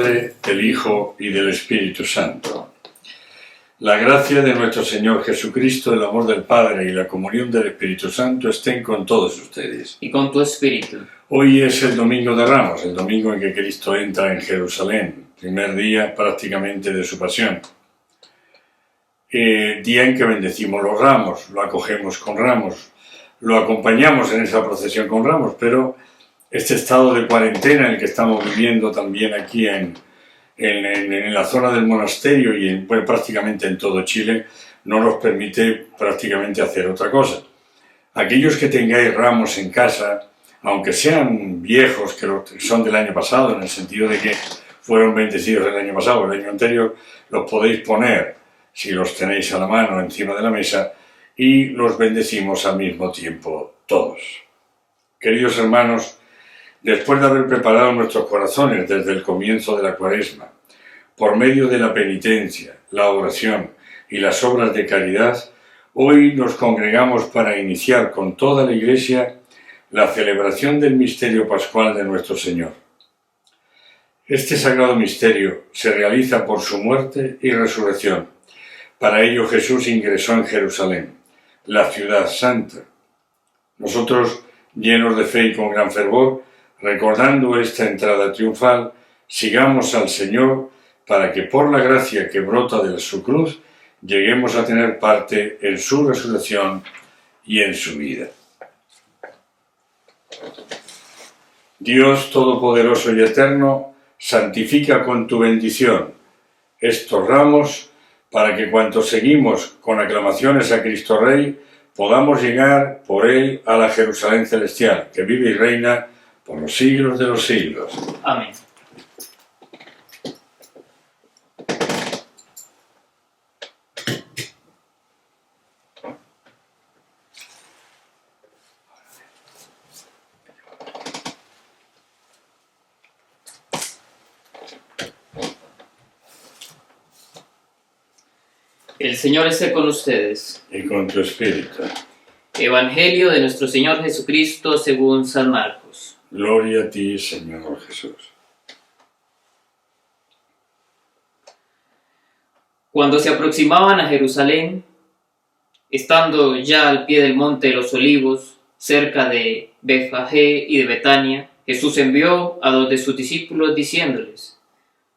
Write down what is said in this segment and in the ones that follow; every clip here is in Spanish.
Padre, del Hijo y del Espíritu Santo. La gracia de nuestro Señor Jesucristo, el amor del Padre y la comunión del Espíritu Santo estén con todos ustedes. Y con tu espíritu. Hoy es el Domingo de Ramos, el domingo en que Cristo entra en Jerusalén, primer día prácticamente de su pasión. Día en que bendecimos los ramos, lo acogemos con ramos, lo acompañamos en esa procesión con ramos, pero este estado de cuarentena en el que estamos viviendo también aquí en la zona del monasterio y prácticamente en todo Chile, no nos permite prácticamente hacer otra cosa. Aquellos que tengáis ramos en casa, aunque sean viejos, que son del año pasado, en el sentido de que fueron bendecidos el año pasado o el año anterior, los podéis poner, si los tenéis a la mano, encima de la mesa, y los bendecimos al mismo tiempo todos. Queridos hermanos, después de haber preparado nuestros corazones desde el comienzo de la Cuaresma, por medio de la penitencia, la oración y las obras de caridad, hoy nos congregamos para iniciar con toda la Iglesia la celebración del misterio pascual de nuestro Señor. Este sagrado misterio se realiza por su muerte y resurrección. Para ello Jesús ingresó en Jerusalén, la ciudad santa. Nosotros, llenos de fe y con gran fervor, recordando esta entrada triunfal, sigamos al Señor para que por la gracia que brota de su cruz lleguemos a tener parte en su resurrección y en su vida. Dios Todopoderoso y Eterno, santifica con tu bendición estos ramos para que cuantos seguimos con aclamaciones a Cristo Rey podamos llegar por él a la Jerusalén celestial, que vive y reina por los siglos de los siglos. Amén. El Señor esté con ustedes. Y con tu espíritu. Evangelio de nuestro Señor Jesucristo según San Marcos. Gloria a ti, Señor Jesús. Cuando se aproximaban a Jerusalén, estando ya al pie del monte de los Olivos, cerca de Betfagé y de Betania, Jesús envió a 2 de sus discípulos diciéndoles: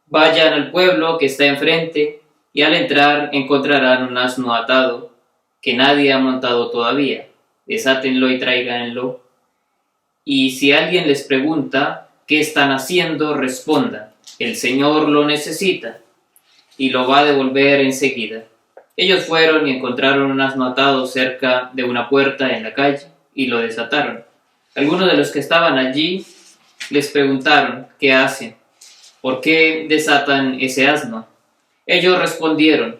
vayan al pueblo que está enfrente, y al entrar encontrarán un asno atado, que nadie ha montado todavía. Desátenlo y tráiganlo. Y si alguien les pregunta qué están haciendo, respondan: el Señor lo necesita, y lo va a devolver enseguida. Ellos fueron y encontraron un asno atado cerca de una puerta en la calle, y lo desataron. Algunos de los que estaban allí les preguntaron: ¿qué hacen? ¿Por qué desatan ese asno? Ellos respondieron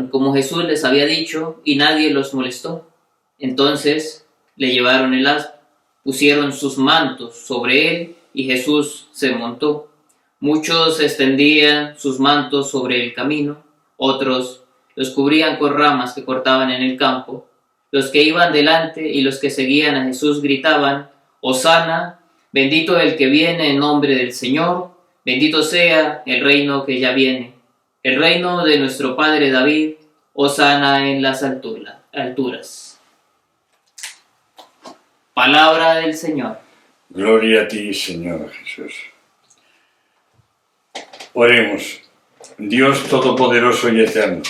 como Jesús les había dicho, y nadie los molestó. Entonces le llevaron el asno, pusieron sus mantos sobre él, y Jesús se montó. Muchos extendían sus mantos sobre el camino, otros los cubrían con ramas que cortaban en el campo. Los que iban delante y los que seguían a Jesús gritaban: Hosana, bendito el que viene en nombre del Señor, bendito sea el reino que ya viene, el reino de nuestro padre David, hosana en las alturas. Palabra del Señor. Gloria a ti, Señor Jesús. Oremos. Dios Todopoderoso y Eterno,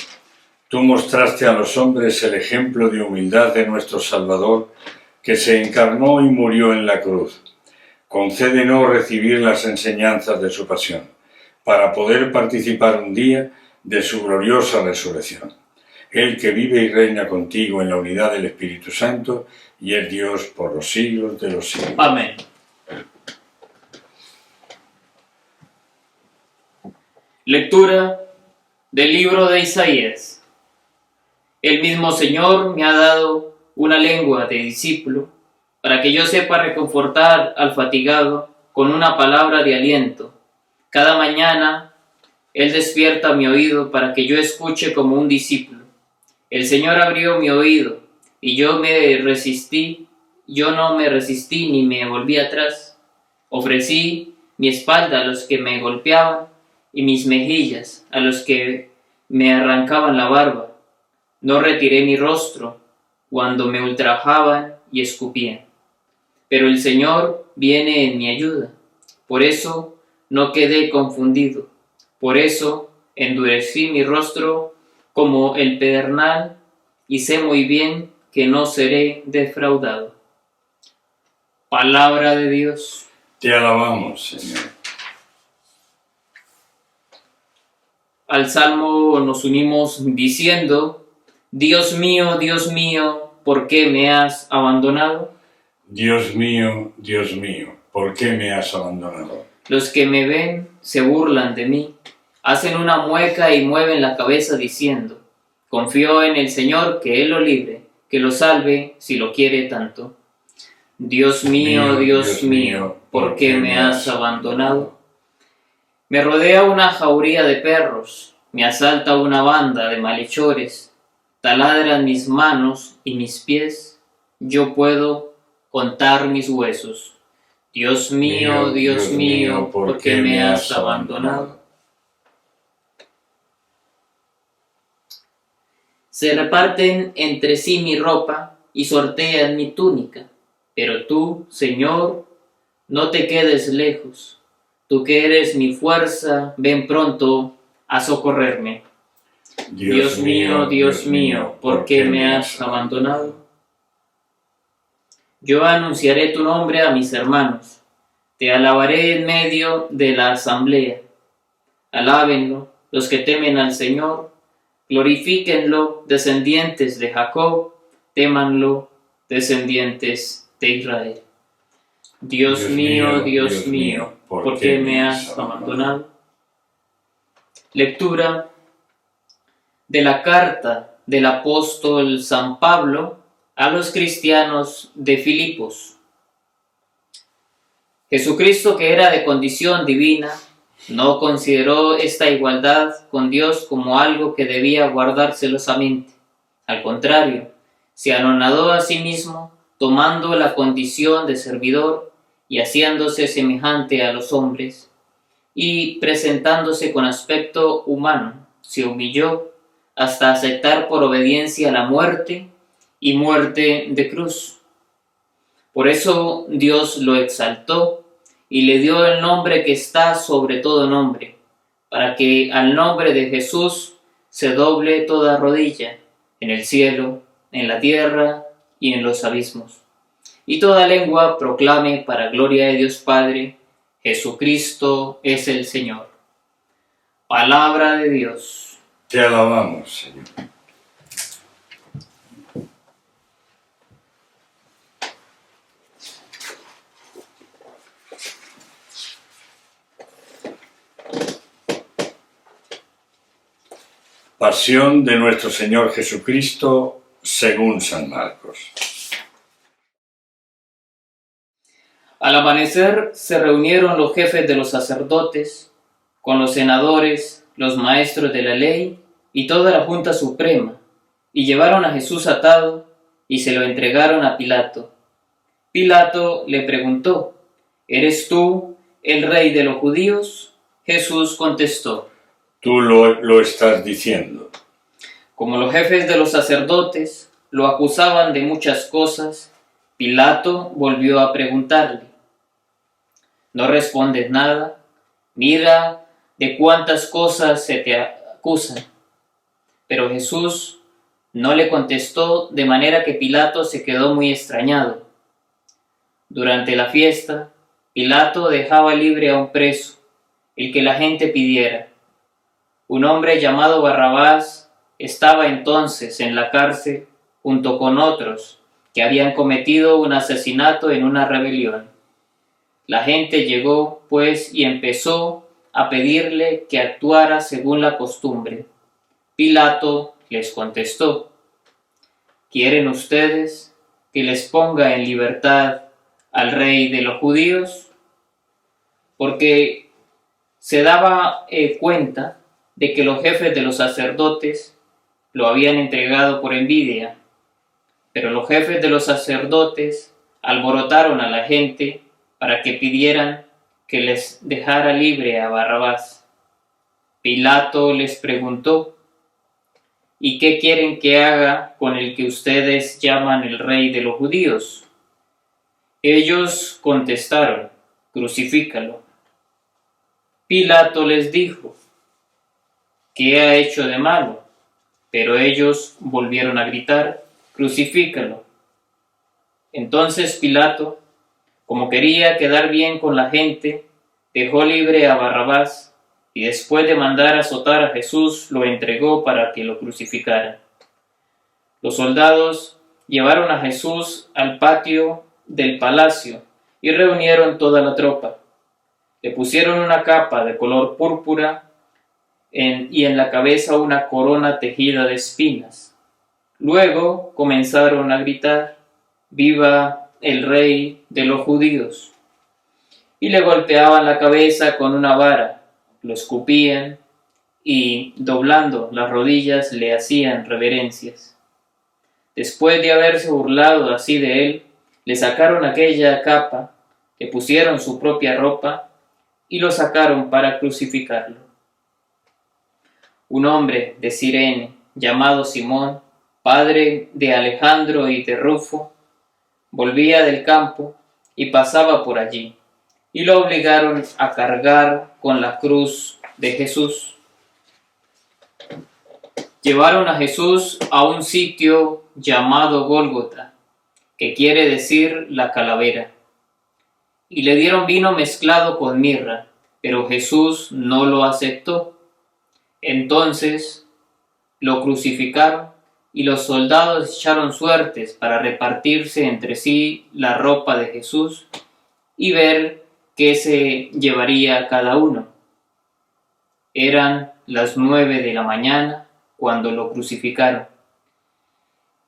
tú mostraste a los hombres el ejemplo de humildad de nuestro Salvador, que se encarnó y murió en la cruz. Concédenos recibir las enseñanzas de su pasión, para poder participar un día de su gloriosa resurrección. Él que vive y reina contigo en la unidad del Espíritu Santo, y es Dios por los siglos de los siglos. Amén. Lectura del libro de Isaías. El mismo Señor me ha dado una lengua de discípulo, para que yo sepa reconfortar al fatigado con una palabra de aliento. Cada mañana Él despierta mi oído para que yo escuche como un discípulo. El Señor abrió mi oído y yo no me resistí ni me volví atrás. Ofrecí mi espalda a los que me golpeaban y mis mejillas a los que me arrancaban la barba. No retiré mi rostro cuando me ultrajaban y escupían. Pero el Señor viene en mi ayuda. Por eso no quedé confundido. Por eso endurecí mi rostro como el pedernal y sé muy bien que no seré defraudado. Palabra de Dios. Te alabamos, Señor. Al Salmo nos unimos diciendo: Dios mío, ¿por qué me has abandonado? Dios mío, ¿por qué me has abandonado? Los que me ven se burlan de mí, hacen una mueca y mueven la cabeza diciendo: confío en el Señor, que Él lo libre, que lo salve si lo quiere tanto. Dios mío, ¿por qué me has abandonado? Me rodea una jauría de perros, me asalta una banda de malhechores, taladran mis manos y mis pies, yo puedo contar mis huesos. Dios mío, ¿por qué me has abandonado? Se reparten entre sí mi ropa y sortean mi túnica, pero tú, Señor, no te quedes lejos. Tú que eres mi fuerza, ven pronto a socorrerme. Dios mío, ¿por qué me has abandonado? Yo anunciaré tu nombre a mis hermanos, te alabaré en medio de la asamblea. Alábenlo los que temen al Señor, glorifíquenlo descendientes de Jacob, témanlo descendientes de Israel. Dios mío, ¿por qué me has abandonado? Lectura de la carta del apóstol San Pablo a los cristianos de Filipos. Jesucristo, que era de condición divina, no consideró esta igualdad con Dios como algo que debía guardar celosamente. Al contrario, se anonadó a sí mismo, tomando la condición de servidor y haciéndose semejante a los hombres, y presentándose con aspecto humano, se humilló hasta aceptar por obediencia la muerte y muerte de cruz. Por eso Dios lo exaltó y le dio el nombre que está sobre todo nombre, para que al nombre de Jesús se doble toda rodilla, en el cielo, en la tierra y en los abismos, y toda lengua proclame para gloria de Dios Padre: Jesucristo es el Señor. Palabra de Dios. Te alabamos, Señor. Pasión de nuestro Señor Jesucristo según San Marcos. Al amanecer se reunieron los jefes de los sacerdotes con los senadores, los maestros de la ley y toda la Junta Suprema, y llevaron a Jesús atado y se lo entregaron a Pilato. Pilato le preguntó: ¿eres tú el rey de los judíos? Jesús contestó: Tú lo estás diciendo. Como los jefes de los sacerdotes lo acusaban de muchas cosas, Pilato volvió a preguntarle: ¿no respondes nada? Mira de cuántas cosas se te acusan. Pero Jesús no le contestó, de manera que Pilato se quedó muy extrañado. Durante la fiesta, Pilato dejaba libre a un preso, el que la gente pidiera. Un hombre llamado Barrabás estaba entonces en la cárcel junto con otros que habían cometido un asesinato en una rebelión. La gente llegó, pues, y empezó a pedirle que actuara según la costumbre. Pilato les contestó: ¿quieren ustedes que les ponga en libertad al rey de los judíos? Porque se daba cuenta de que los jefes de los sacerdotes lo habían entregado por envidia. Pero los jefes de los sacerdotes alborotaron a la gente para que pidieran que les dejara libre a Barrabás. Pilato les preguntó: ¿Y qué quieren que haga con el que ustedes llaman el rey de los judíos? Ellos contestaron: Crucifícalo. Pilato les dijo: ¿Qué ha hecho de malo? Pero ellos volvieron a gritar: Crucifícalo. Entonces Pilato, como quería quedar bien con la gente, dejó libre a Barrabás y después de mandar azotar a Jesús, lo entregó para que lo crucificaran. Los soldados llevaron a Jesús al patio del palacio y reunieron toda la tropa. Le pusieron una capa de color púrpura y en la cabeza una corona tejida de espinas. Luego comenzaron a gritar: ¡Viva el rey de los judíos! Y le golpeaban la cabeza con una vara, lo escupían y, doblando las rodillas, le hacían reverencias. Después de haberse burlado así de él, le sacaron aquella capa, le pusieron su propia ropa y lo sacaron para crucificarlo. Un hombre de Cirene, llamado Simón, padre de Alejandro y de Rufo, volvía del campo y pasaba por allí, y lo obligaron a cargar con la cruz de Jesús. Llevaron a Jesús a un sitio llamado Gólgota, que quiere decir la calavera, y le dieron vino mezclado con mirra, pero Jesús no lo aceptó. Entonces lo crucificaron y los soldados echaron suertes para repartirse entre sí la ropa de Jesús y ver qué se llevaría cada uno. Eran las 9 de la mañana cuando lo crucificaron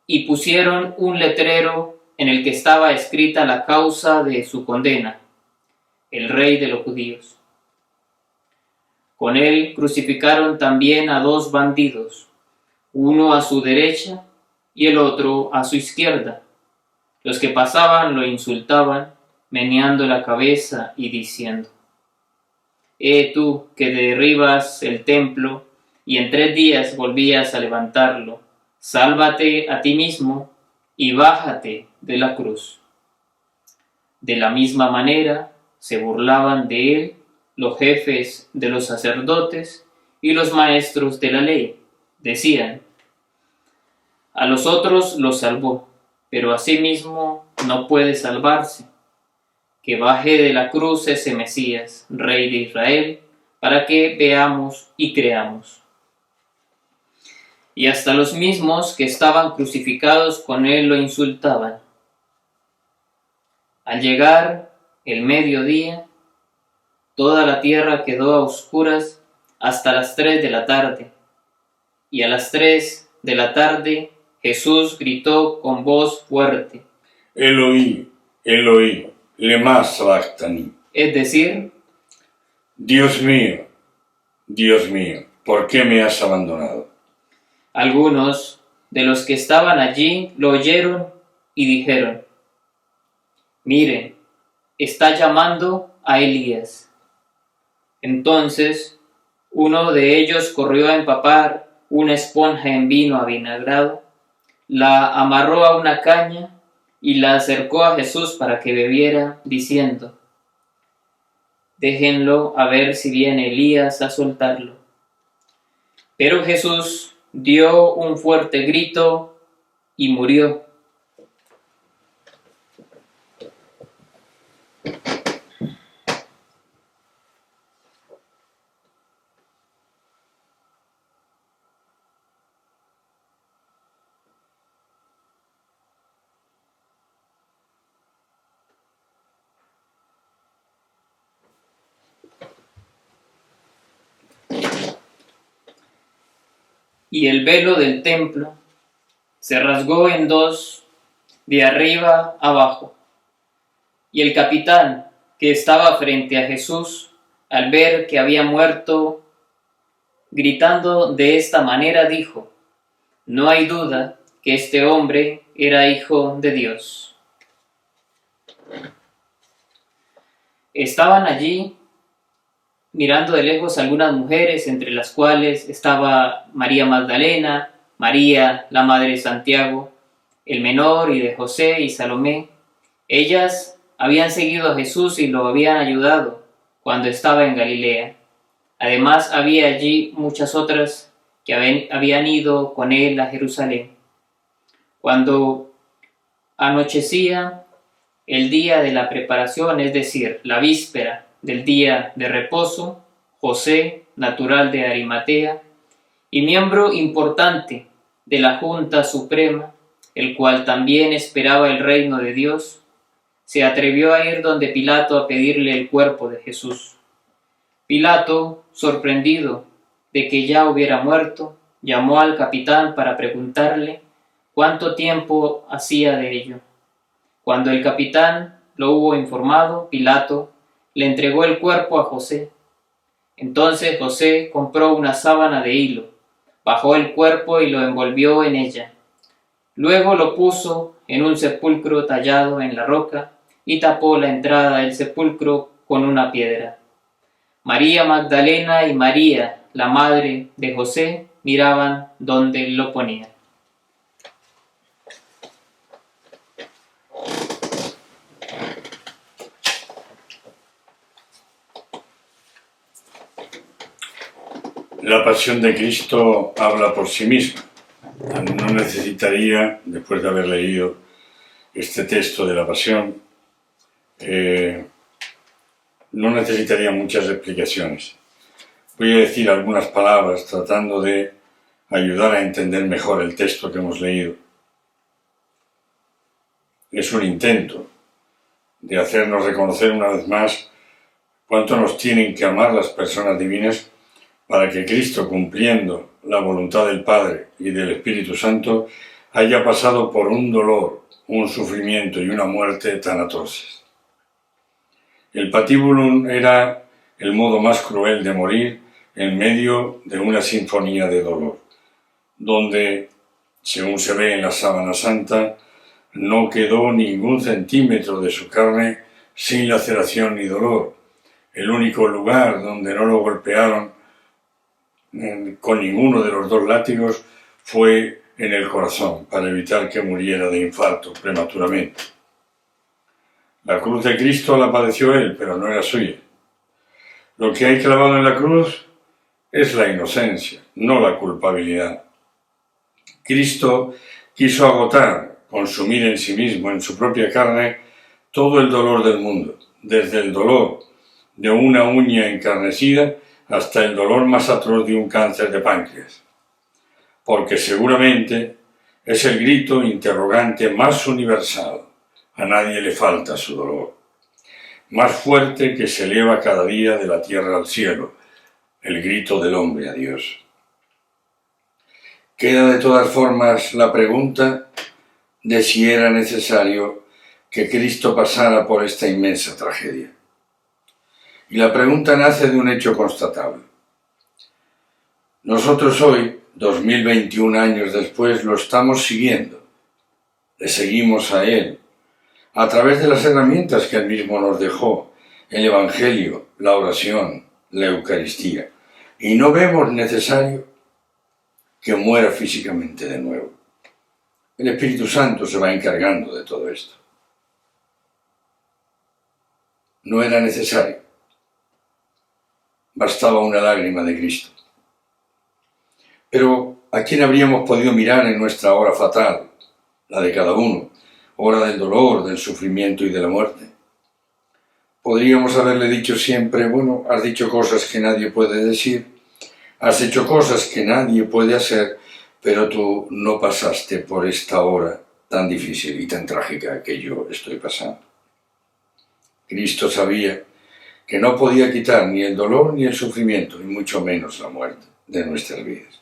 y pusieron un letrero en el que estaba escrita la causa de su condena: el rey de los judíos. Con él crucificaron también a 2 bandidos, uno a su derecha y el otro a su izquierda. Los que pasaban lo insultaban, meneando la cabeza y diciendo: tú que derribas el templo y en 3 días volvías a levantarlo, sálvate a ti mismo y bájate de la cruz. De la misma manera se burlaban de él los jefes de los sacerdotes y los maestros de la ley. Decían: a los otros los salvó, pero a sí mismo no puede salvarse. Que baje de la cruz ese Mesías, Rey de Israel, para que veamos y creamos. Y hasta los mismos que estaban crucificados con él lo insultaban. Al llegar el mediodía, toda la tierra quedó a oscuras hasta las 3 de la tarde, y a las 3 de la tarde Jesús gritó con voz fuerte: Eloí, Eloí, lema sabactani. Es decir, Dios mío, ¿por qué me has abandonado? algunos de los que estaban allí lo oyeron y dijeron: miren, está llamando a Elías. Entonces uno de ellos corrió a empapar una esponja en vino avinagrado, la amarró a una caña y la acercó a Jesús para que bebiera, diciendo: déjenlo a ver si viene Elías a soltarlo. Pero Jesús dio un fuerte grito y murió. Y el velo del templo se rasgó en 2 de arriba abajo. Y el capitán, que estaba frente a Jesús, al ver que había muerto, gritando de esta manera, dijo: no hay duda que este hombre era hijo de Dios. Estaban allí mirando de lejos algunas mujeres, entre las cuales estaba María Magdalena, María, la madre de Santiago, el menor, y de José y Salomé. Ellas habían seguido a Jesús y lo habían ayudado cuando estaba en Galilea. Además, había allí muchas otras que habían ido con él a Jerusalén. Cuando anochecía el día de la preparación, es decir, la víspera del día de reposo, José, natural de Arimatea, y miembro importante de la Junta Suprema, el cual también esperaba el reino de Dios, se atrevió a ir donde Pilato a pedirle el cuerpo de Jesús. Pilato, sorprendido de que ya hubiera muerto, llamó al capitán para preguntarle cuánto tiempo hacía de ello. Cuando el capitán lo hubo informado, Pilato le entregó el cuerpo a José. Entonces José compró una sábana de hilo, bajó el cuerpo y lo envolvió en ella. Luego lo puso en un sepulcro tallado en la roca y tapó la entrada del sepulcro con una piedra. María Magdalena y María, la madre de José, miraban dónde lo ponían. La pasión de Cristo habla por sí misma. No necesitaría, después de haber leído este texto de la pasión, no necesitaría muchas explicaciones. Voy a decir algunas palabras tratando de ayudar a entender mejor el texto que hemos leído. Es un intento de hacernos reconocer una vez más cuánto nos tienen que amar las personas divinas para que Cristo, cumpliendo la voluntad del Padre y del Espíritu Santo, haya pasado por un dolor, un sufrimiento y una muerte tan atroces. El patibulum era el modo más cruel de morir en medio de una sinfonía de dolor, donde, según se ve en la sábana santa, no quedó ningún centímetro de su carne sin laceración ni dolor. El único lugar donde no lo golpearon con ninguno de los dos látigos fue en el corazón, para evitar que muriera de infarto prematuramente. La cruz de Cristo la padeció él, pero no era suya. Lo que hay clavado en la cruz es la inocencia, no la culpabilidad. Cristo quiso agotar, consumir en sí mismo, en su propia carne, todo el dolor del mundo, desde el dolor de una uña encarnecida hasta el dolor más atroz de un cáncer de páncreas, porque seguramente es el grito interrogante más universal, a nadie le falta su dolor, más fuerte que se eleva cada día de la tierra al cielo, el grito del hombre a Dios. Queda de todas formas la pregunta de si era necesario que Cristo pasara por esta inmensa tragedia. Y la pregunta nace de un hecho constatable. Nosotros hoy, 2021 años después, lo estamos siguiendo. Le seguimos a Él, a través de las herramientas que Él mismo nos dejó, el Evangelio, la oración, la Eucaristía. Y no vemos necesario que muera físicamente de nuevo. El Espíritu Santo se va encargando de todo esto. No era necesario. Bastaba una lágrima de Cristo. Pero ¿a quién habríamos podido mirar en nuestra hora fatal, la de cada uno, hora del dolor, del sufrimiento y de la muerte? Podríamos haberle dicho siempre, bueno, has dicho cosas que nadie puede decir, has hecho cosas que nadie puede hacer, pero tú no pasaste por esta hora tan difícil y tan trágica que yo estoy pasando. Cristo sabía que no podía quitar ni el dolor ni el sufrimiento, y mucho menos la muerte de nuestras vidas.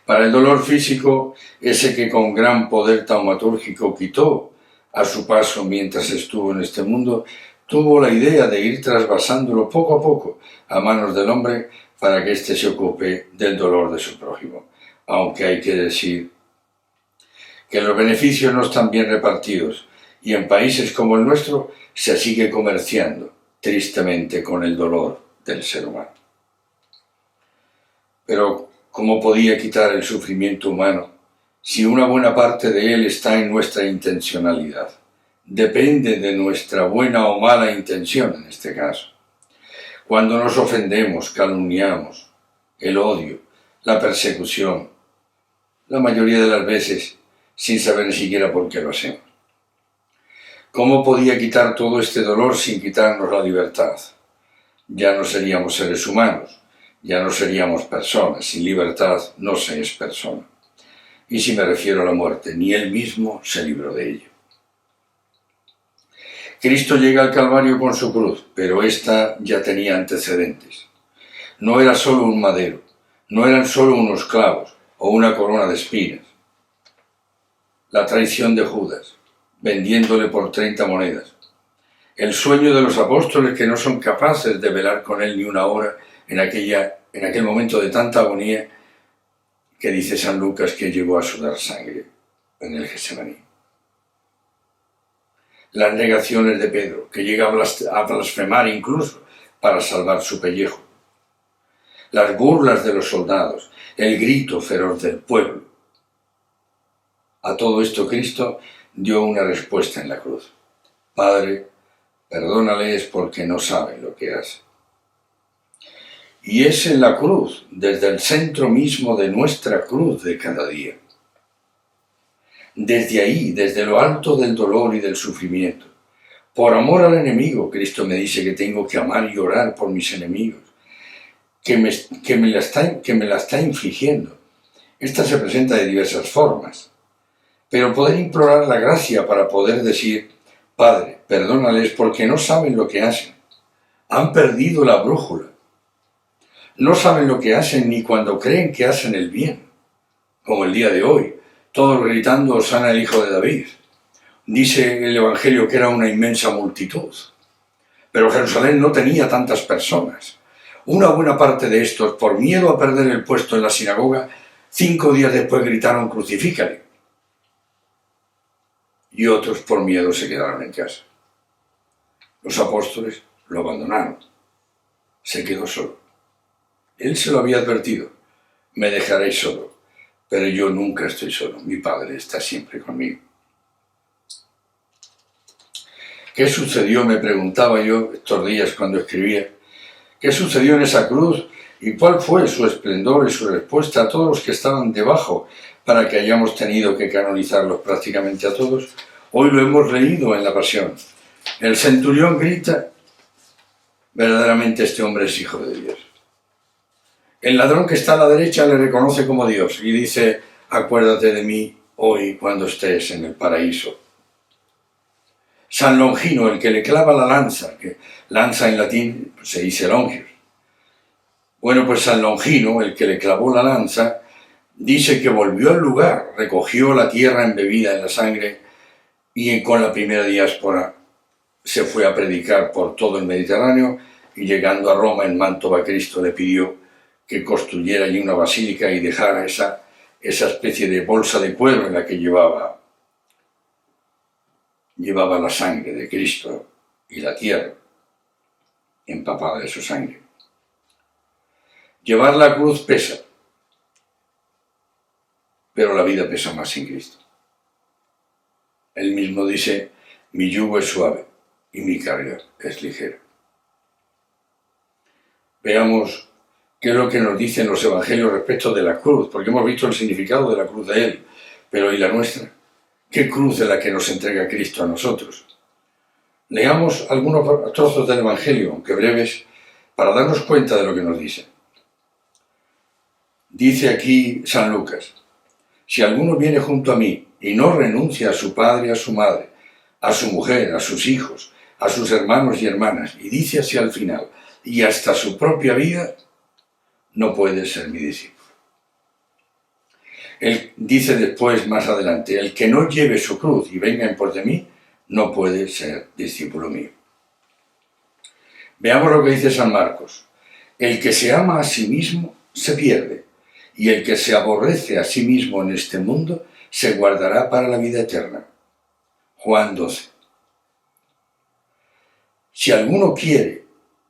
Para el dolor físico, ese que con gran poder taumatúrgico quitó a su paso mientras estuvo en este mundo, tuvo la idea de ir trasvasándolo poco a poco a manos del hombre para que éste se ocupe del dolor de su prójimo. Aunque hay que decir que los beneficios no están bien repartidos y en países como el nuestro se sigue comerciando tristemente con el dolor del ser humano. Pero, ¿cómo podía quitar el sufrimiento humano si una buena parte de él está en nuestra intencionalidad? Depende de nuestra buena o mala intención en este caso. Cuando nos ofendemos, calumniamos, el odio, la persecución, la mayoría de las veces sin saber ni siquiera por qué lo hacemos. ¿Cómo podía quitar todo este dolor sin quitarnos la libertad? Ya no seríamos seres humanos, ya no seríamos personas. Sin libertad no se es persona. Y si me refiero a la muerte, ni él mismo se libró de ello. Cristo llega al Calvario con su cruz, pero ésta ya tenía antecedentes. No era solo un madero, no eran solo unos clavos o una corona de espinas. La traición de Judas, vendiéndole por 30 monedas. El sueño de los apóstoles que no son capaces de velar con él ni una hora en aquel momento de tanta agonía que dice San Lucas que llegó a sudar sangre en el Getsemaní. Las negaciones de Pedro, que llega a blasfemar incluso para salvar su pellejo. Las burlas de los soldados, el grito feroz del pueblo. A todo esto Cristo dio una respuesta en la cruz. Padre, perdónales porque no saben lo que hacen. Y es en la cruz, desde el centro mismo de nuestra cruz de cada día. Desde ahí, desde lo alto del dolor y del sufrimiento. Por amor al enemigo, Cristo me dice que tengo que amar y orar por mis enemigos, que me la está infligiendo. Esta se presenta de diversas formas. Pero poder implorar la gracia para poder decir, Padre, perdónales porque no saben lo que hacen. Han perdido la brújula. No saben lo que hacen ni cuando creen que hacen el bien. Como el día de hoy, todos gritando Hosana el Hijo de David. Dice el Evangelio que era una inmensa multitud. Pero Jerusalén no tenía tantas personas. Una buena parte de estos, por miedo a perder el puesto en la sinagoga, 5 días después gritaron crucifícale. Y otros por miedo se quedaron en casa. Los apóstoles lo abandonaron. Se quedó solo. Él se lo había advertido. Me dejaréis solo, pero yo nunca estoy solo. Mi Padre está siempre conmigo. ¿Qué sucedió? Me preguntaba yo estos días cuando escribía. ¿Qué sucedió en esa cruz? ¿Y cuál fue su esplendor y su respuesta a todos los que estaban debajo para que hayamos tenido que canonizarlos prácticamente a todos? Hoy lo hemos leído en la Pasión. El centurión grita, verdaderamente este hombre es hijo de Dios. El ladrón que está a la derecha le reconoce como Dios y dice, acuérdate de mí hoy cuando estés en el paraíso. San Longino, el que le clava la lanza, que lanza en latín se dice longius. Bueno, pues San Longino, el que le clavó la lanza, dice que volvió al lugar, recogió la tierra embebida en la sangre y con la primera diáspora se fue a predicar por todo el Mediterráneo y llegando a Roma en Mantova Cristo le pidió que construyera allí una basílica y dejara esa especie de bolsa de cuero en la que llevaba la sangre de Cristo y la tierra empapada de su sangre. Llevar la cruz pesa, pero la vida pesa más sin Cristo. Él mismo dice, mi yugo es suave y mi carga es ligera. Veamos qué es lo que nos dicen los evangelios respecto de la cruz, porque hemos visto el significado de la cruz de Él, pero ¿y la nuestra? ¿Qué cruz es la que nos entrega Cristo a nosotros? Leamos algunos trozos del evangelio, aunque breves, para darnos cuenta de lo que nos dice. Dice aquí San Lucas, si alguno viene junto a mí y no renuncia a su padre y a su madre, a su mujer, a sus hijos, a sus hermanos y hermanas, y dice así al final, y hasta su propia vida, no puede ser mi discípulo. Él dice después, más adelante, el que no lleve su cruz y venga en pos de mí, no puede ser discípulo mío. Veamos lo que dice San Marcos. El que se ama a sí mismo se pierde, y el que se aborrece a sí mismo en este mundo se guardará para la vida eterna. Juan 12. Si alguno quiere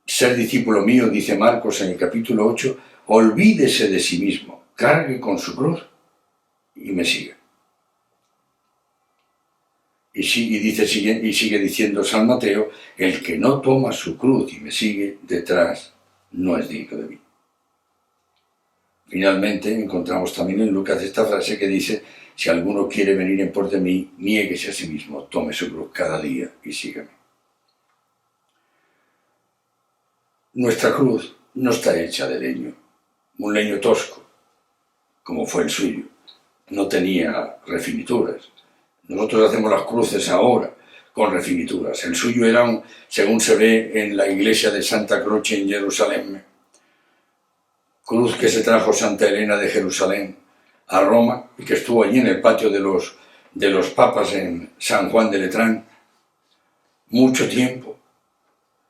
ser discípulo mío, dice Marcos en el capítulo 8, olvídese de sí mismo, cargue con su cruz y me siga. Y sigue diciendo San Mateo, el que no toma su cruz y me sigue detrás no es digno de mí. Finalmente encontramos también en Lucas esta frase que dice, si alguno quiere venir en pos de mí, niéguese a sí mismo, tome su cruz cada día y sígame. Nuestra cruz no está hecha de leño, un leño tosco, como fue el suyo. No tenía refinituras. Nosotros hacemos las cruces ahora con refinituras. El suyo era, según se ve en la iglesia de Santa Croce en Jerusalén, cruz que se trajo Santa Elena de Jerusalén a Roma y que estuvo allí en el patio de los papas en San Juan de Letrán mucho tiempo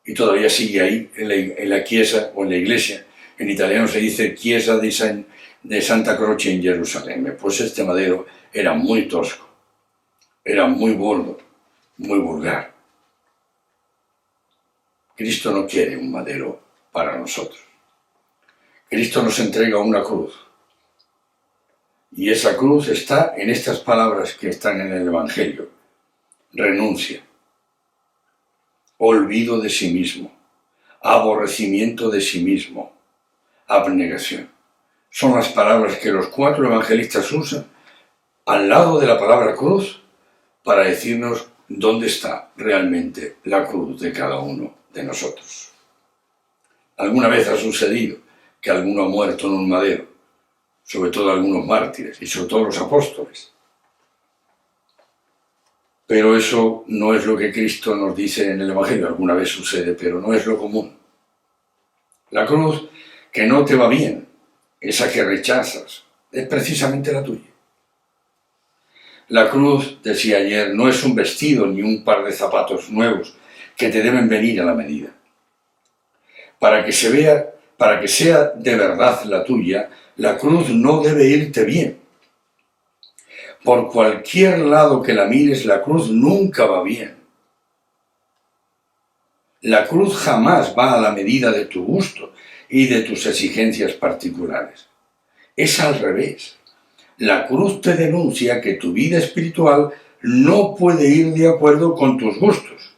y todavía sigue ahí en la chiesa o en la iglesia. En italiano se dice Chiesa de Santa Croce en Jerusalén. Pues este madero era muy tosco, era muy gordo, muy vulgar. Cristo no quiere un madero para nosotros. Cristo nos entrega una cruz. Y esa cruz está en estas palabras que están en el Evangelio. Renuncia, olvido de sí mismo, aborrecimiento de sí mismo, abnegación. Son las palabras que los 4 evangelistas usan al lado de la palabra cruz para decirnos dónde está realmente la cruz de cada uno de nosotros. Alguna vez ha sucedido que alguno ha muerto en un madero, sobre todo algunos mártires y sobre todo los apóstoles. Pero eso no es lo que Cristo nos dice en el Evangelio. Alguna vez sucede, pero no es lo común. La cruz que no te va bien, esa que rechazas, es precisamente la tuya. La cruz, decía ayer, no es un vestido ni un par de zapatos nuevos que te deben venir a la medida. Para que sea de verdad la tuya, la cruz no debe irte bien. Por cualquier lado que la mires, la cruz nunca va bien. La cruz jamás va a la medida de tu gusto y de tus exigencias particulares. Es al revés. La cruz te denuncia que tu vida espiritual no puede ir de acuerdo con tus gustos.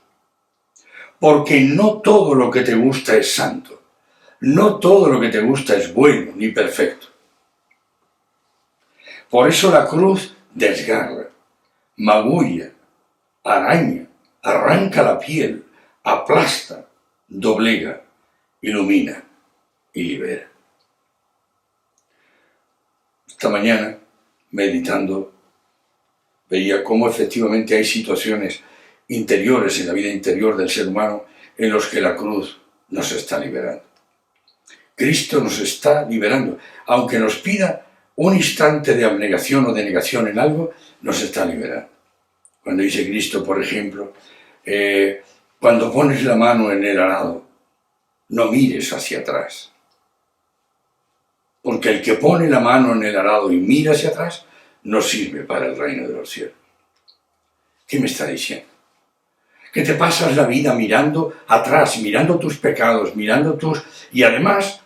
Porque no todo lo que te gusta es santo. No todo lo que te gusta es bueno ni perfecto. Por eso la cruz desgarra, magulla, araña, arranca la piel, aplasta, doblega, ilumina y libera. Esta mañana, meditando, veía cómo efectivamente hay situaciones interiores en la vida interior del ser humano en los que la cruz nos está liberando. Cristo nos está liberando. Aunque nos pida un instante de abnegación o de negación en algo, nos está liberando. Cuando dice Cristo, por ejemplo, cuando pones la mano en el arado, no mires hacia atrás. Porque el que pone la mano en el arado y mira hacia atrás, no sirve para el reino de los cielos. ¿Qué me está diciendo? Que te pasas la vida mirando atrás, mirando tus pecados, y además,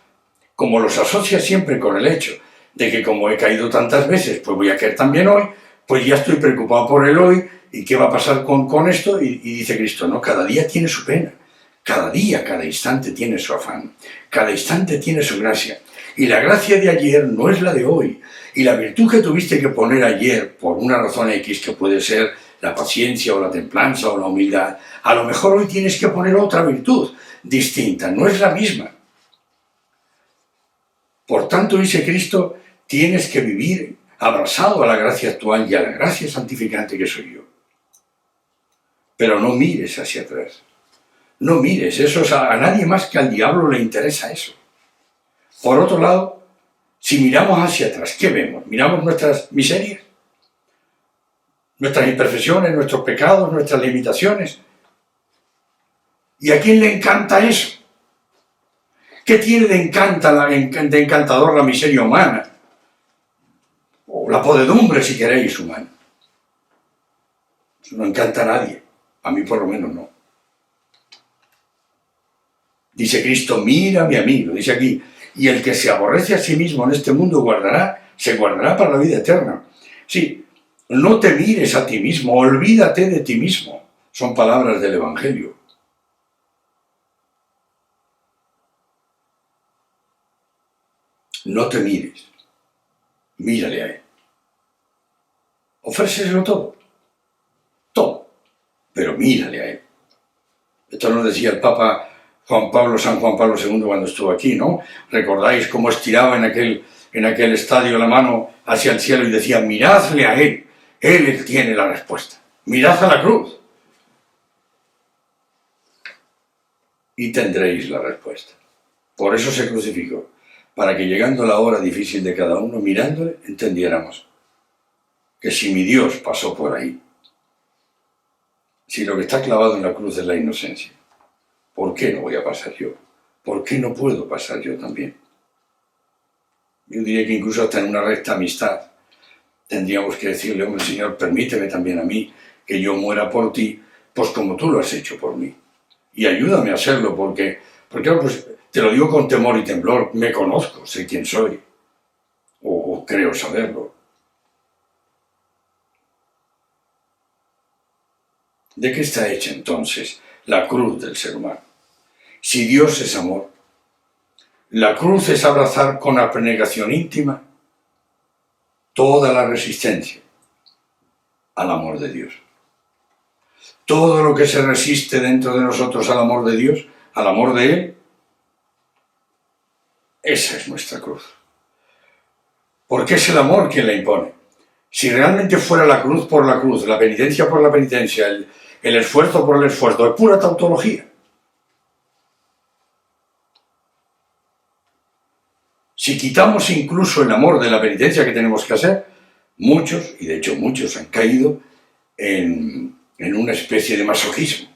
como los asocias siempre con el hecho de que como he caído tantas veces, pues voy a caer también hoy, pues ya estoy preocupado por el hoy, y qué va a pasar con esto, y dice Cristo, no, cada día tiene su pena, cada día, cada instante tiene su afán, cada instante tiene su gracia, y la gracia de ayer no es la de hoy, y la virtud que tuviste que poner ayer, por una razón X, que puede ser la paciencia o la templanza o la humildad, a lo mejor hoy tienes que poner otra virtud distinta, no es la misma. Por tanto, dice Cristo, tienes que vivir abrazado a la gracia actual y a la gracia santificante que soy yo. Pero no mires hacia atrás. No mires, a nadie más que al diablo le interesa eso. Por otro lado, si miramos hacia atrás, ¿qué vemos? ¿Miramos nuestras miserias? ¿Nuestras imperfecciones, nuestros pecados, nuestras limitaciones? ¿Y a quién le encanta eso? ¿Qué tiene de encantador la miseria humana? O la podredumbre, si queréis, humana. Eso no encanta a nadie. A mí por lo menos no. Dice Cristo, mírame a mí, lo dice aquí. Y el que se aborrece a sí mismo en este mundo se guardará para la vida eterna. Sí, no te mires a ti mismo, olvídate de ti mismo. Son palabras del Evangelio. No te mires, mírale a él. Ofréceselo todo, pero mírale a él. Esto nos decía el Papa San Juan Pablo II cuando estuvo aquí, ¿no? ¿Recordáis cómo estiraba en aquel estadio la mano hacia el cielo y decía, miradle a él tiene la respuesta, mirad a la cruz y tendréis la respuesta. Por eso se crucificó, para que llegando la hora difícil de cada uno, mirándole, entendiéramos que si mi Dios pasó por ahí, si lo que está clavado en la cruz es la inocencia, ¿por qué no voy a pasar yo? ¿Por qué no puedo pasar yo también? Yo diría que incluso hasta en una recta amistad tendríamos que decirle, hombre, Señor, permíteme también a mí que yo muera por ti, pues como tú lo has hecho por mí. Y ayúdame a hacerlo, porque pues, te lo digo con temor y temblor, me conozco, sé quién soy, o creo saberlo. ¿De qué está hecha entonces la cruz del ser humano? Si Dios es amor, la cruz es abrazar con abnegación íntima toda la resistencia al amor de Dios. Todo lo que se resiste dentro de nosotros al amor de Dios, al amor de Él, esa es nuestra cruz. Porque es el amor quien la impone. Si realmente fuera la cruz por la cruz, la penitencia por la penitencia, el esfuerzo por el esfuerzo, es pura tautología. Si quitamos incluso el amor de la penitencia que tenemos que hacer, muchos, y de hecho muchos han caído en una especie de masoquismo.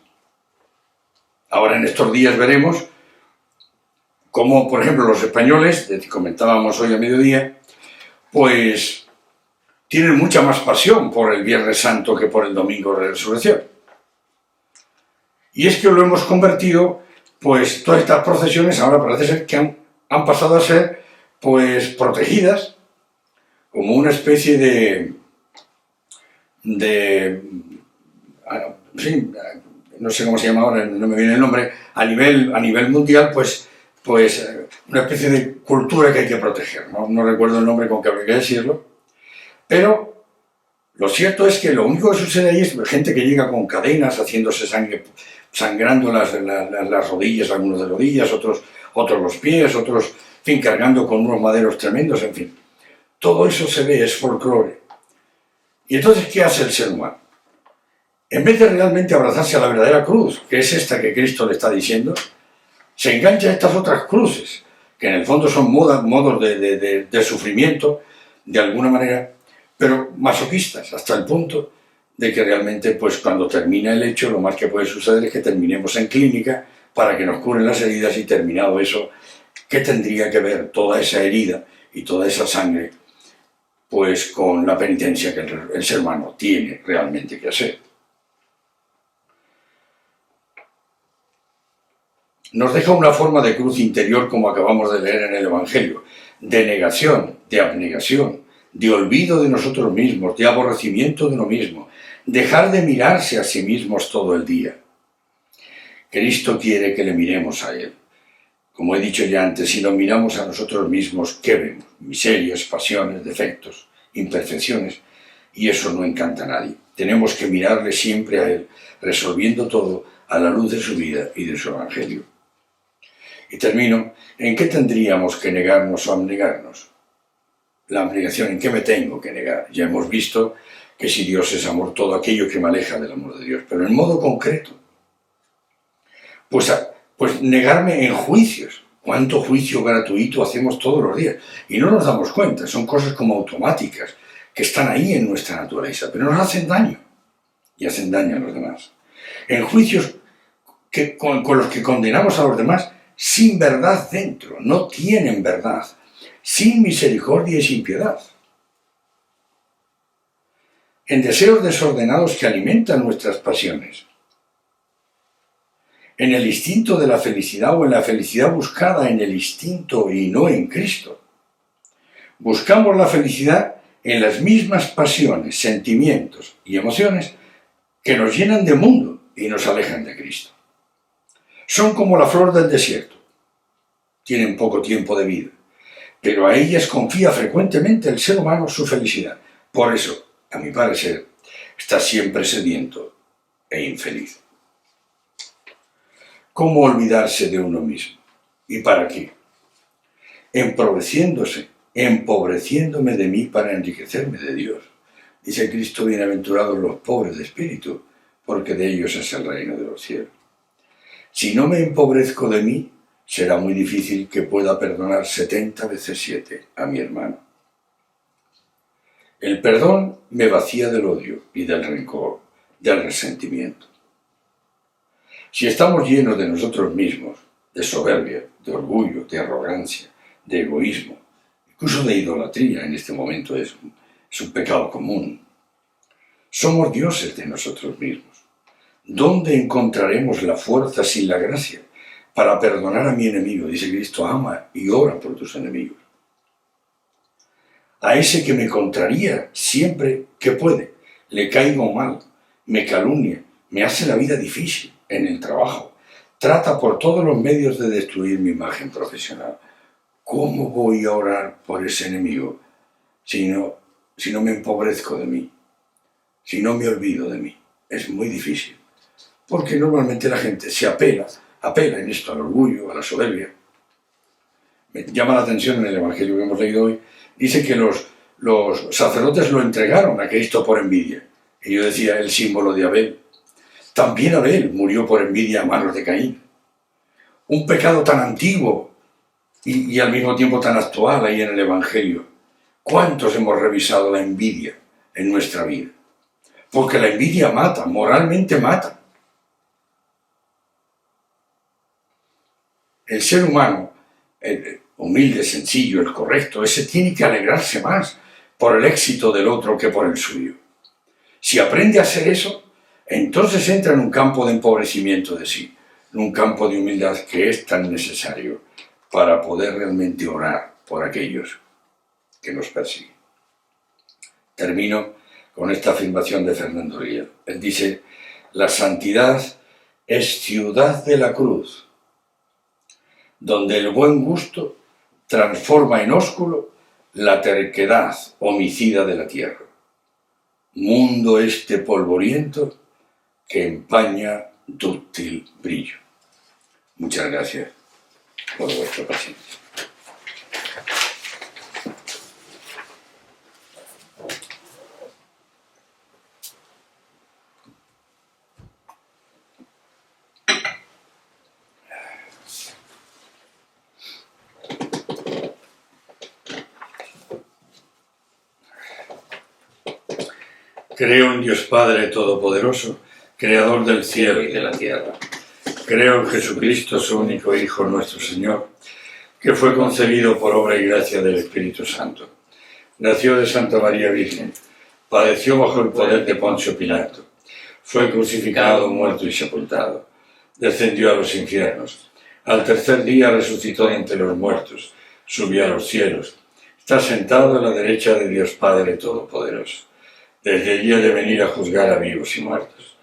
Ahora en estos días veremos cómo, por ejemplo, los españoles, comentábamos hoy a mediodía, pues tienen mucha más pasión por el Viernes Santo que por el Domingo de Resurrección. Y es que lo hemos convertido, pues todas estas procesiones ahora parece ser que han pasado a ser, pues, protegidas como una especie sí, no sé cómo se llama ahora, no me viene el nombre, a nivel mundial, pues una especie de cultura que hay que proteger, no recuerdo el nombre con que habría que decirlo, pero lo cierto es que lo único que sucede ahí es gente que llega con cadenas, haciéndose sangrando las rodillas, algunos de rodillas, otros los pies, otros, en fin, cargando con unos maderos tremendos, en fin. Todo eso se ve, es folclore. Y entonces, ¿qué hace el ser humano? En vez de realmente abrazarse a la verdadera cruz, que es esta que Cristo le está diciendo, se engancha a estas otras cruces, que en el fondo son modos de sufrimiento, de alguna manera, pero masoquistas, hasta el punto de que realmente, pues cuando termina el hecho, lo más que puede suceder es que terminemos en clínica para que nos curen las heridas y terminado eso, ¿qué tendría que ver toda esa herida y toda esa sangre? Pues con la penitencia que el ser humano tiene realmente que hacer. Nos deja una forma de cruz interior como acabamos de leer en el Evangelio, de negación, de abnegación, de olvido de nosotros mismos, de aborrecimiento de uno mismo, dejar de mirarse a sí mismos todo el día. Cristo quiere que le miremos a Él. Como he dicho ya antes, si nos miramos a nosotros mismos, ¿qué vemos? Miserias, pasiones, defectos, imperfecciones, y eso no encanta a nadie. Tenemos que mirarle siempre a Él, resolviendo todo a la luz de su vida y de su Evangelio. Y termino, ¿en qué tendríamos que negarnos o abnegarnos? La abnegación, ¿en qué me tengo que negar? Ya hemos visto que si Dios es amor, todo aquello que me aleja del amor de Dios, pero en modo concreto, pues negarme en juicios. ¿Cuánto juicio gratuito hacemos todos los días? Y no nos damos cuenta, son cosas como automáticas, que están ahí en nuestra naturaleza, pero nos hacen daño, y hacen daño a los demás. En juicios con los que condenamos a los demás, sin verdad dentro, no tienen verdad, sin misericordia y sin piedad. En deseos desordenados que alimentan nuestras pasiones. en el instinto de la felicidad o en la felicidad buscada en el instinto y no en Cristo. Buscamos la felicidad en las mismas pasiones, sentimientos y emociones que nos llenan de mundo y nos alejan de Cristo. Son como la flor del desierto. Tienen poco tiempo de vida, pero a ellas confía frecuentemente el ser humano su felicidad. Por eso, a mi parecer, está siempre sediento e infeliz. ¿Cómo olvidarse de uno mismo? ¿Y para qué? Empobreciéndome de mí para enriquecerme de Dios. Dice Cristo: bienaventurados los pobres de espíritu, porque de ellos es el reino de los cielos. Si no me empobrezco de mí, será muy difícil que pueda perdonar 70 veces 7 a mi hermano. El perdón me vacía del odio y del rencor, del resentimiento. Si estamos llenos de nosotros mismos, de soberbia, de orgullo, de arrogancia, de egoísmo, incluso de idolatría, en este momento es un pecado común. Somos dioses de nosotros mismos. ¿Dónde encontraremos la fuerza sin la gracia para perdonar a mi enemigo? Dice Cristo: ama y ora por tus enemigos. A ese que me contraría siempre que puede, le caigo mal, me calumnia, me hace la vida difícil en el trabajo, trata por todos los medios de destruir mi imagen profesional. ¿Cómo voy a orar por ese enemigo si no me empobrezco de mí, si no me olvido de mí? Es muy difícil, porque normalmente la gente se apela en esto al orgullo, a la soberbia. Me llama la atención en el Evangelio que hemos leído hoy, dice que los sacerdotes lo entregaron a Cristo por envidia. Y yo decía, el símbolo de Abel. También Abel murió por envidia a manos de Caín. Un pecado tan antiguo y al mismo tiempo tan actual ahí en el Evangelio. ¿Cuántos hemos revisado la envidia en nuestra vida? Porque la envidia mata, moralmente mata. El ser humano, el humilde, sencillo, el correcto, ese tiene que alegrarse más por el éxito del otro que por el suyo. Si aprende a hacer eso, entonces entra en un campo de empobrecimiento de sí, en un campo de humildad que es tan necesario para poder realmente orar por aquellos que nos persiguen. Termino con esta afirmación de Fernando Riel. Él dice: la santidad es ciudad de la cruz, donde el buen gusto transforma en ósculo la terquedad homicida de la tierra. Mundo este polvoriento que empaña dúctil brillo. Muchas gracias por vuestra paciencia. Creo en Dios Padre Todopoderoso, Creador del cielo y de la tierra. Creo en Jesucristo, su único Hijo, nuestro Señor, que fue concebido por obra y gracia del Espíritu Santo. Nació de Santa María Virgen, padeció bajo el poder de Poncio Pilato, fue crucificado, muerto y sepultado, descendió a los infiernos, al tercer día resucitó de entre los muertos, subió a los cielos, está sentado a la derecha de Dios Padre Todopoderoso. Desde allí ha de venir a juzgar a vivos y muertos.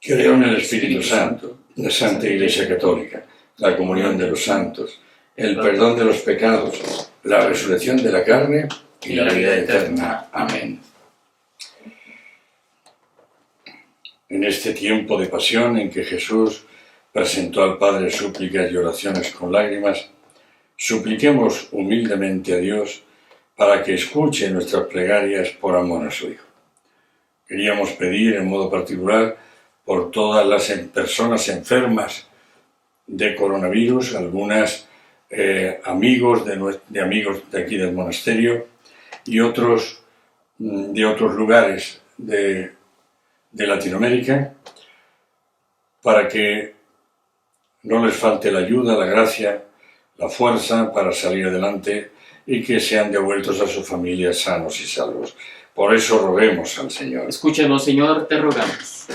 Creo en el Espíritu Santo, la Santa Iglesia Católica, la comunión de los santos, el perdón de los pecados, la resurrección de la carne y la vida eterna. Amén. En este tiempo de pasión en que Jesús presentó al Padre súplicas y oraciones con lágrimas, supliquemos humildemente a Dios para que escuche nuestras plegarias por amor a su Hijo. Queríamos pedir en modo particular por todas las personas enfermas de coronavirus, algunas amigos de aquí del monasterio y otros de otros lugares de Latinoamérica, para que no les falte la ayuda, la gracia, la fuerza para salir adelante y que sean devueltos a sus familias sanos y salvos. Por eso roguemos al Señor. Escúchanos, Señor, te rogamos.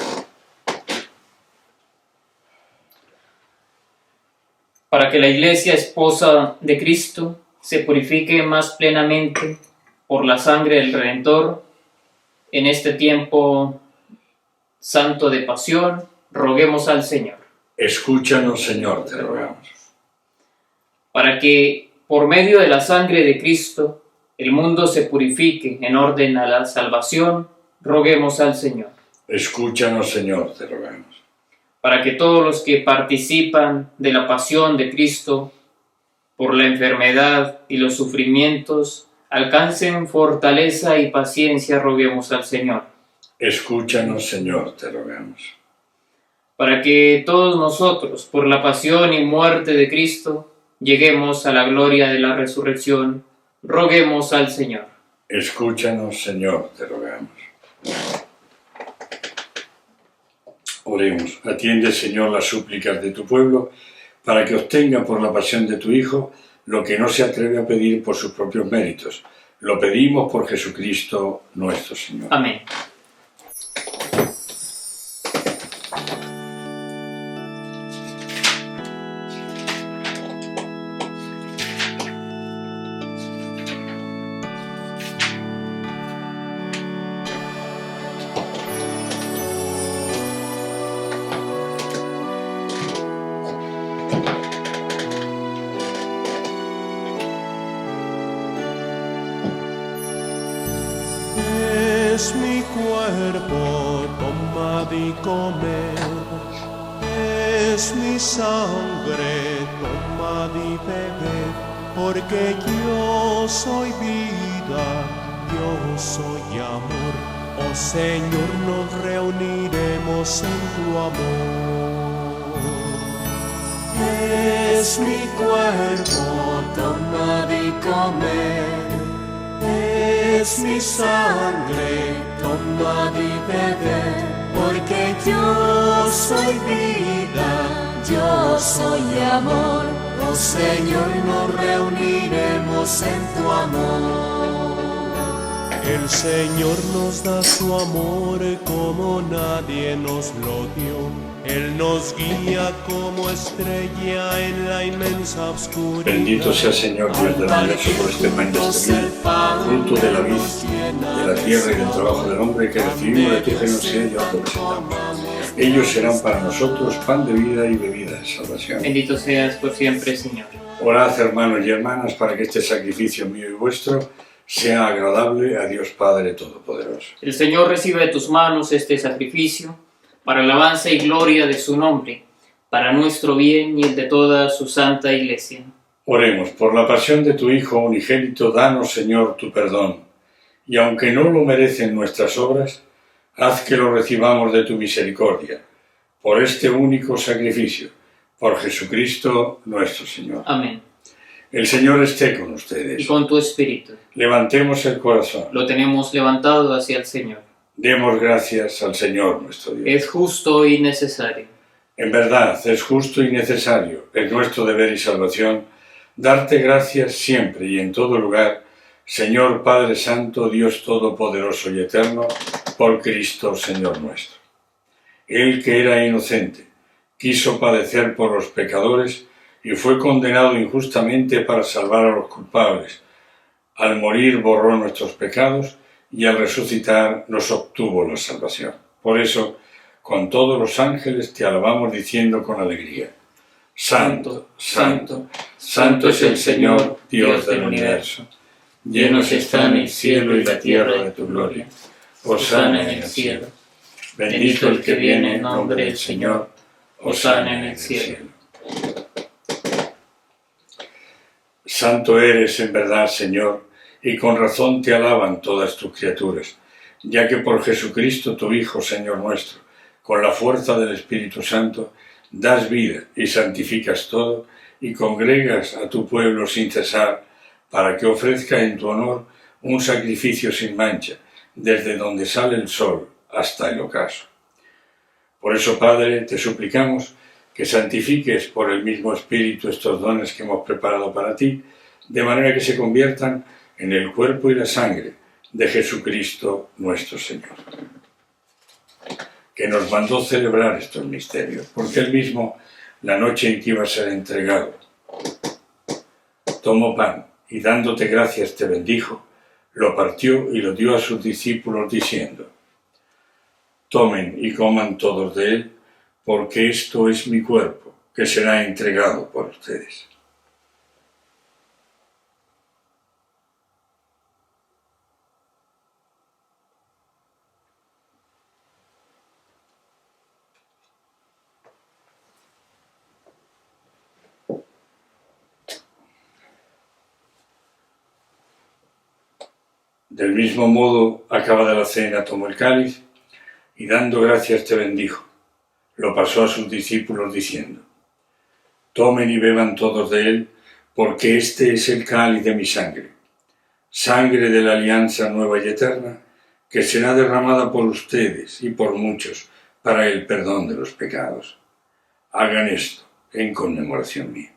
para que la Iglesia, esposa de Cristo, se purifique más plenamente por la sangre del Redentor en este tiempo santo de pasión, roguemos al Señor. Escúchanos, Señor, te rogamos. Para que, por medio de la sangre de Cristo, el mundo se purifique en orden a la salvación, roguemos al Señor. Escúchanos, Señor, te rogamos. Para que todos los que participan de la pasión de Cristo, por la enfermedad y los sufrimientos, alcancen fortaleza y paciencia, roguemos al Señor. Escúchanos, Señor, te rogamos. Para que todos nosotros, por la pasión y muerte de Cristo, lleguemos a la gloria de la resurrección, roguemos al Señor. Escúchanos, Señor, te rogamos. Oremos. Atiende, Señor, las súplicas de tu pueblo, para que obtenga por la pasión de tu Hijo lo que no se atreve a pedir por sus propios méritos. Lo pedimos por Jesucristo nuestro Señor. Amén. Es mi cuerpo, tomad y comed. Es mi sangre, tomad y bebed. Porque yo soy vida, yo soy amor. Oh Señor, nos reuniremos en tu amor. Es mi cuerpo, tomad y comed. Es mi sangre, tomad y bebed, porque yo soy vida, yo soy amor. Oh Señor, nos reuniremos en tu amor. El Señor nos da su amor como nadie nos lo dio. Él nos guía como estrella en la inmensa oscuridad. Bendito sea, Señor, Dios del universo, por este pan de este vino, fruto de la vid, de la tierra y del trabajo del hombre, que recibimos de tu generosidad y ahora te presentamos. Ellos serán para nosotros pan de vida y bebida de salvación. Bendito seas por siempre, Señor. Orad, hermanos y hermanas, para que este sacrificio mío y vuestro sea agradable a Dios Padre Todopoderoso. El Señor recibe de tus manos este sacrificio, para alabanza y gloria de su nombre, para nuestro bien y el de toda su santa Iglesia. Oremos. Por la pasión de tu Hijo unigénito, danos, Señor, tu perdón, y aunque no lo merecen nuestras obras, haz que lo recibamos de tu misericordia, por este único sacrificio, por Jesucristo nuestro Señor. Amén. El Señor esté con ustedes. Y con tu espíritu. Levantemos el corazón. Lo tenemos levantado hacia el Señor. Demos gracias al Señor nuestro Dios. Es justo y necesario. En verdad, es justo y necesario, es nuestro deber y salvación, darte gracias siempre y en todo lugar, Señor Padre Santo, Dios Todopoderoso y Eterno, por Cristo, Señor nuestro. Él que era inocente, quiso padecer por los pecadores y fue condenado injustamente para salvar a los culpables. Al morir borró nuestros pecados y al resucitar nos obtuvo la salvación. Por eso, con todos los ángeles te alabamos diciendo con alegría: Santo, Santo, Santo es el Señor, Dios del universo. Llenos están el cielo y la tierra de tu gloria. Hosana en el cielo. Bendito el que viene en nombre del Señor. Hosana en el cielo. Santo eres en verdad, Señor, y con razón te alaban todas tus criaturas, ya que por Jesucristo tu Hijo, Señor nuestro, con la fuerza del Espíritu Santo, das vida y santificas todo, y congregas a tu pueblo sin cesar, para que ofrezca en tu honor un sacrificio sin mancha, desde donde sale el sol hasta el ocaso. Por eso, Padre, te suplicamos que santifiques por el mismo Espíritu estos dones que hemos preparado para ti, de manera que se conviertan en el cuerpo y la sangre de Jesucristo nuestro Señor, que nos mandó celebrar estos misterios, porque él mismo, la noche en que iba a ser entregado, tomó pan y dándote gracias te bendijo, lo partió y lo dio a sus discípulos diciendo: tomen y coman todos de él, porque esto es mi cuerpo, que será entregado por ustedes. Del mismo modo, acabada la cena, tomó el cáliz y dando gracias te bendijo. Lo pasó a sus discípulos diciendo: tomen y beban todos de él, porque este es el cáliz de mi sangre, sangre de la alianza nueva y eterna, que será derramada por ustedes y por muchos para el perdón de los pecados. Hagan esto en conmemoración mía.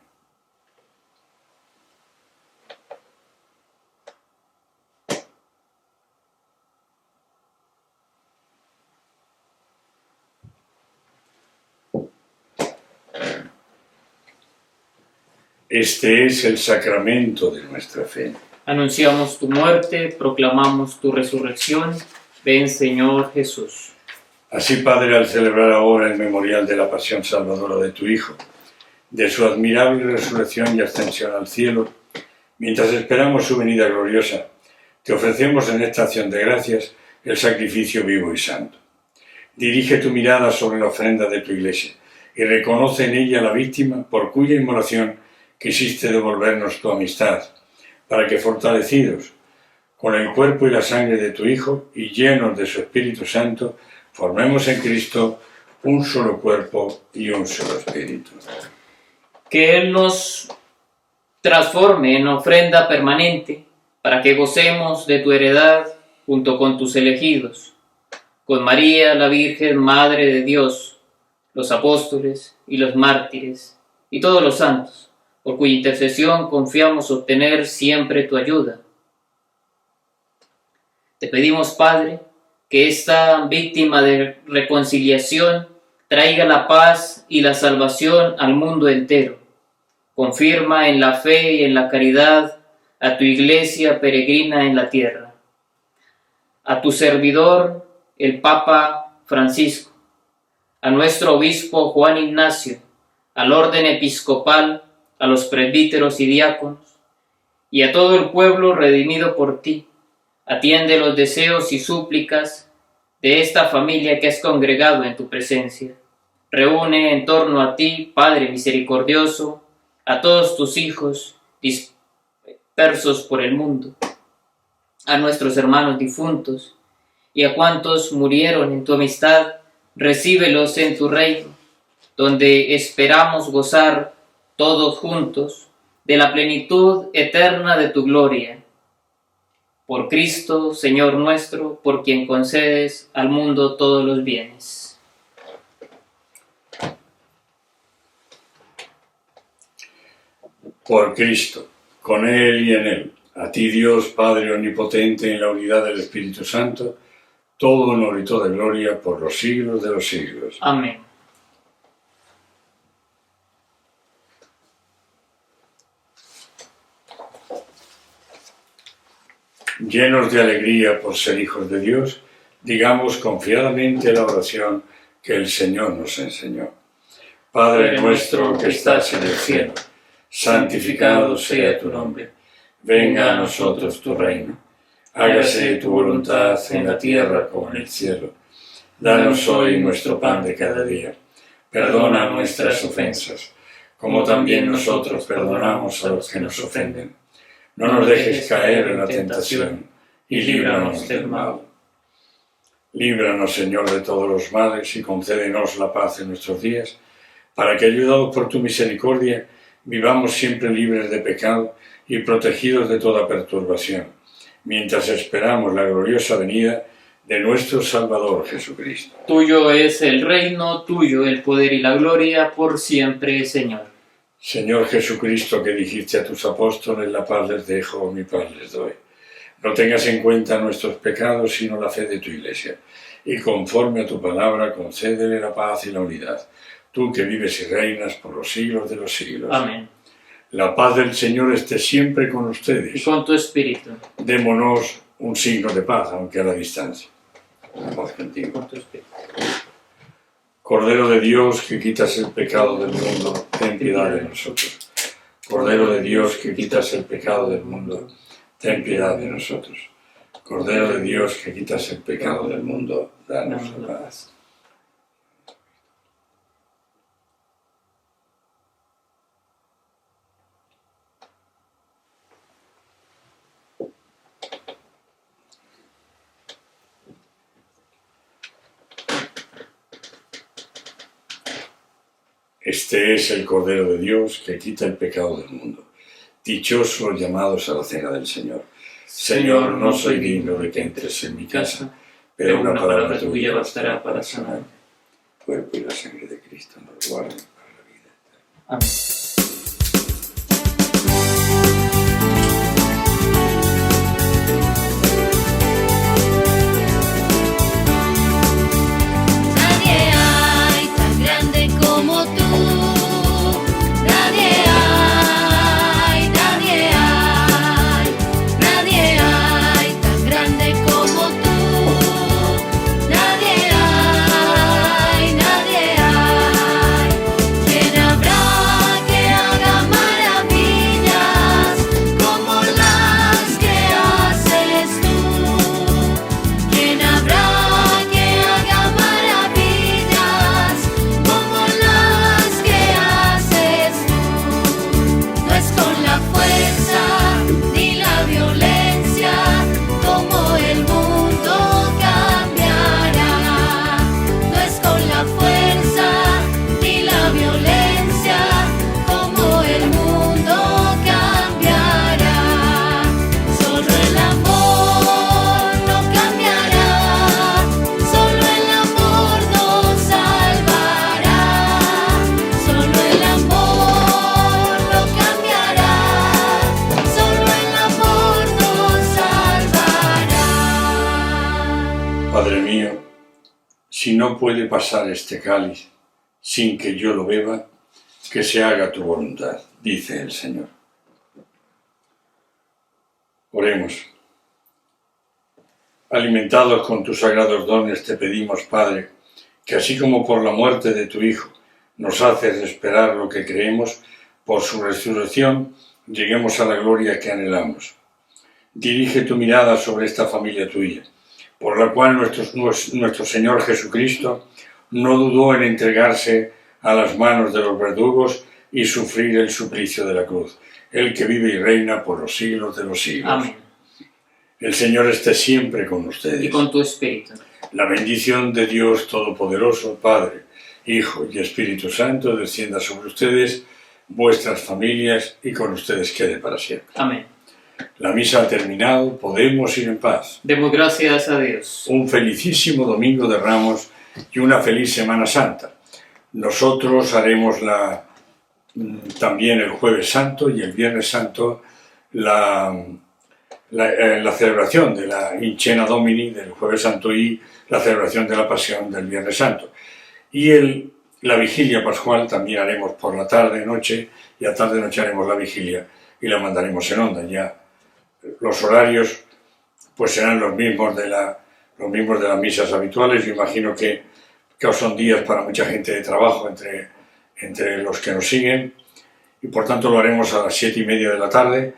Este es el sacramento de nuestra fe. Anunciamos tu muerte, proclamamos tu resurrección. Ven, Señor Jesús. Así, Padre, al celebrar ahora el memorial de la pasión salvadora de tu Hijo, de su admirable resurrección y ascensión al cielo, mientras esperamos su venida gloriosa, te ofrecemos en esta acción de gracias el sacrificio vivo y santo. Dirige tu mirada sobre la ofrenda de tu Iglesia y reconoce en ella la víctima por cuya inmolación quisiste devolvernos tu amistad, para que fortalecidos con el cuerpo y la sangre de tu Hijo y llenos de su Espíritu Santo, formemos en Cristo un solo cuerpo y un solo espíritu. Que Él nos transforme en ofrenda permanente, para que gocemos de tu heredad junto con tus elegidos, con María, la Virgen, Madre de Dios, los apóstoles y los mártires, y todos los santos, por cuya intercesión confiamos obtener siempre tu ayuda. Te pedimos, Padre, que esta víctima de reconciliación traiga la paz y la salvación al mundo entero. Confirma en la fe y en la caridad a tu Iglesia peregrina en la tierra. A tu servidor, el Papa Francisco, a nuestro obispo Juan Ignacio, al orden episcopal, a los presbíteros y diáconos, y a todo el pueblo redimido por ti. Atiende los deseos y súplicas de esta familia que has congregado en tu presencia. Reúne en torno a ti, Padre misericordioso, a todos tus hijos dispersos por el mundo, a nuestros hermanos difuntos y a cuantos murieron en tu amistad. Recíbelos en tu reino, donde esperamos gozar todos juntos de la plenitud eterna de tu gloria. Por Cristo, Señor nuestro, por quien concedes al mundo todos los bienes. Por Cristo, con Él y en Él, a ti Dios Padre omnipotente en la unidad del Espíritu Santo, todo honor y toda gloria por los siglos de los siglos. Amén. Llenos de alegría por ser hijos de Dios, digamos confiadamente la oración que el Señor nos enseñó. Padre nuestro que estás en el cielo, santificado sea tu nombre. Venga a nosotros tu reino. Hágase tu voluntad en la tierra como en el cielo. Danos hoy nuestro pan de cada día. Perdona nuestras ofensas, como también nosotros perdonamos a los que nos ofenden. No nos dejes caer en la tentación, y líbranos del mal. Líbranos, Señor, de todos los males, y concédenos la paz en nuestros días, para que, ayudados por tu misericordia, vivamos siempre libres de pecado y protegidos de toda perturbación, mientras esperamos la gloriosa venida de nuestro Salvador Jesucristo. Tuyo es el reino, tuyo el poder y la gloria, por siempre, Señor. Señor Jesucristo, que dijiste a tus apóstoles: la paz les dejo, mi paz les doy. No tengas en cuenta nuestros pecados, sino la fe de tu Iglesia, y conforme a tu palabra, concédele la paz y la unidad, tú que vives y reinas por los siglos de los siglos. Amén. La paz del Señor esté siempre con y ustedes. con tu espíritu. Démonos un signo de paz, aunque a la distancia. La paz contigo. Con tu espíritu. Cordero de Dios, que quitas el pecado del mundo, ten piedad de nosotros. Cordero de Dios, que quitas el pecado del mundo, ten piedad de nosotros. Cordero de Dios, que quitas el pecado del mundo, danos la paz. Este es el Cordero de Dios que quita el pecado del mundo. Dichosos los llamados a la cena del Señor. Señor, no soy digno de que entres en mi casa, pero una palabra tuya bastará para sanar. El cuerpo y la sangre de Cristo nos guarden para la vida eterna. Amén. Nadie hay tan grande como tú. Nadie hay, nadie hay. Nadie hay tan grande como tú. Nadie hay, nadie hay. ¿Quién habrá que haga maravillas como las que haces tú? ¿Quién habrá que haga maravillas como las que haces tú? No es con la fuerza ni la violencia como el mundo cambiará. No es con la fuerza ni la violencia como el mundo cambiará. Solo el amor no cambiará. Solo el amor nos salvará. Solo el amor no cambiará. Solo el amor nos salvará. Padre mío, si no puede pasar este cáliz sin que yo lo beba, que se haga tu voluntad, dice el Señor. Oremos. Alimentados con tus sagrados dones, te pedimos, Padre, que así como por la muerte de tu Hijo nos haces esperar lo que creemos, por su resurrección lleguemos a la gloria que anhelamos. Dirige tu mirada sobre esta familia tuya, por la cual nuestro Señor Jesucristo no dudó en entregarse a las manos de los verdugos y sufrir el suplicio de la cruz, el que vive y reina por los siglos de los siglos. Amén. El Señor esté siempre con ustedes. Y con tu espíritu. La bendición de Dios Todopoderoso, Padre, Hijo y Espíritu Santo, descienda sobre ustedes, vuestras familias y con ustedes quede para siempre. Amén. La misa ha terminado, podemos ir en paz. Demos gracias a Dios. Un felicísimo Domingo de Ramos y una feliz Semana Santa. Nosotros haremos también el Jueves Santo y el Viernes Santo la celebración de la Incena Domini del Jueves Santo y la celebración de la Pasión del Viernes Santo. Y la Vigilia Pascual también haremos por la tarde-noche y a tarde-noche haremos la Vigilia y la mandaremos en onda. Ya los horarios pues serán los mismos de las misas habituales. Yo imagino que son días para mucha gente de trabajo entre los que nos siguen y por tanto lo haremos a las 7:30 de la tarde,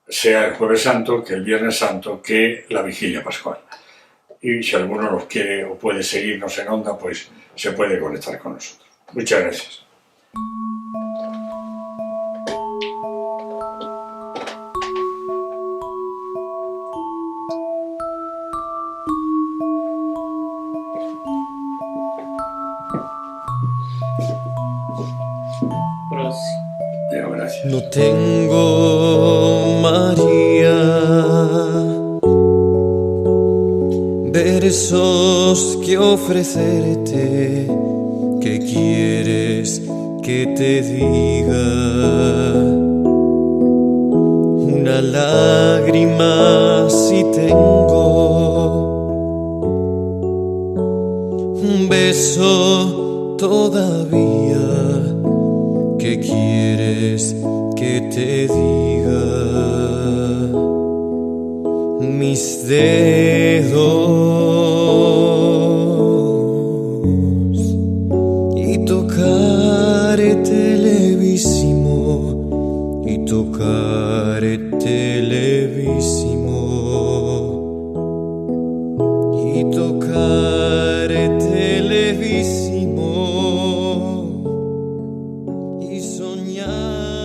sea el Jueves Santo, que el Viernes Santo, que la Vigilia Pascual. Y si alguno nos quiere o puede seguirnos en onda, pues se puede conectar con nosotros. Muchas gracias. Gracias. No tengo, María, versos que ofrecerte. ¿Qué quieres que te diga? Una lágrima si tengo, un beso todavía. ¿Qué quieres que te diga mis dedos y tocarte levísimo y tocarte levísimo y tocarte levísimo y soñar